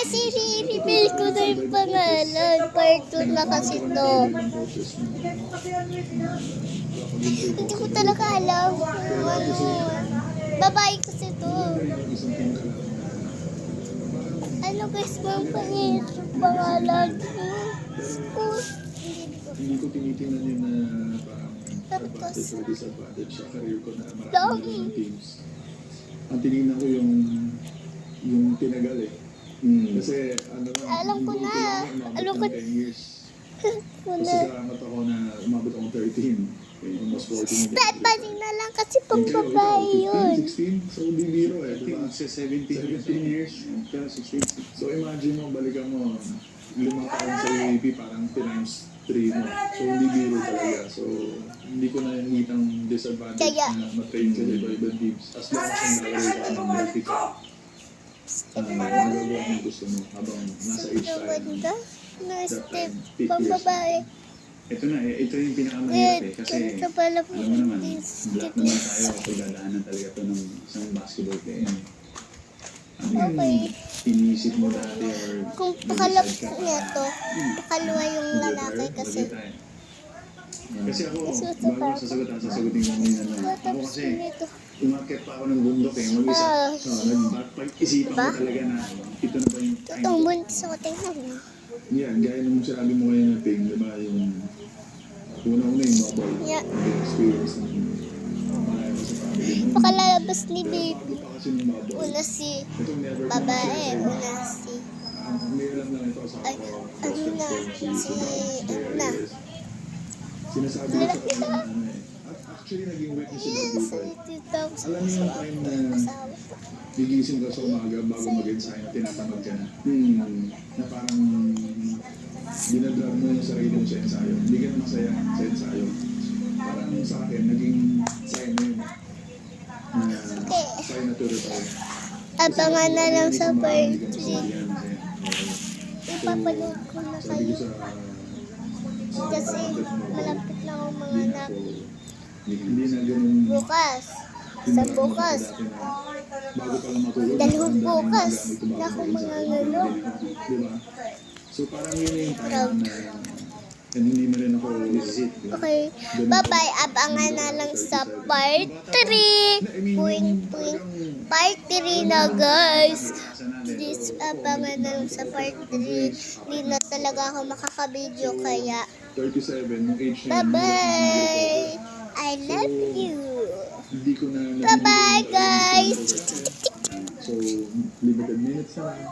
Kasi i-reveal ko na yung pangalan. Part 2 na kasi to. Hindi ko talaga alam kung ano. Babae kasi to. Ano guys ba ang pangalan? School. Hindi ko tinitingnan yun na parang advantage or disadvantage sa career ko na marami ng teams. Ang tinignan ko yung tinagal eh. Kasi ano lang, Alam ko na. Alam ko. 10 years. Kasi salamat ako na umabot akong 13. Almost 14 years. Pwede na lang kasi pang babae yun. 16? So hindi biro eh. Diba? 17 years. Pero 16. So imagine mo, balikan mo, 5 taon sa UAP, parang times 3 mo. So hindi biro talaga. So hindi ko na nakikitang disadvantage Kaya, na matrain ka sa iba-ibang teams. As long as ang nalagay ka ng healthy ka, magagawa mo gusto mo habang nasa age tayo. Ganda. No step pang babae. Ito na, ito yung pinakamahirap eh. Kasi, Ganito pala po. alam mo naman, black naman tayo kapag dadaanan talaga ito ng isang basketball player. Ano yung iniisip mo dati or Kung pakalap niya to, pakalawa yung lalaki kasi. Kasi ako, Isuso bago pa. ko sasagutin ko muna na. Ako Tapos kasi, nito. umakyat pa ako ng bundok eh, mag-isa. So, nagpag-isipan Diba? ko talaga na ito na ba yung time Itong ko. buntis ako, tingnan mo. Yeah, gaya nung sinabi mo kayo na thing, diba, yung una-una yung novel, Yeah. yung experience ng mga sa family mo. Pakalabas ni baby. Bago pa kasi yung novel, Una si itong never babae, una si... may alam lang ito sa Ay, ako, ano na, si... Ano na. sinasabi ko sa kanya na ano eh. Actually, naging witness sila Yes, dito eh. dito ako sa Alam niyo yung time na asawa. gigising ka sa umaga bago mag-ensayo na tinatamad ka na. Na parang dinadrag mo yung sarili mo sa ensayo. Hindi ka na masaya sa ensayo. Parang sa akin, naging sign na yun. Na sign na to retire. Abangan na lang sa part 3. Yan, Ipapanood ko na sabi ko kayo. sa Kasi malapit lang ang mga anak. hindi na ganun Bukas. Sa bukas. bago pa lang matulog. Dalawang ang bukas. daming gamit Na ako tumatakbo sa akin. mangangalok. Diba? So parang yun yung time na and hindi mo rin ako visit. Okay. Bye-bye. Abangan na lang sa part 3. Puing. Part 3 na guys. Please abangan na lang sa part 3. Hindi na talaga ako makaka-video kaya 37, yung age na yun, bye-bye. I love you. hindi ko na Bye-bye guys. So, limited minutes na lang.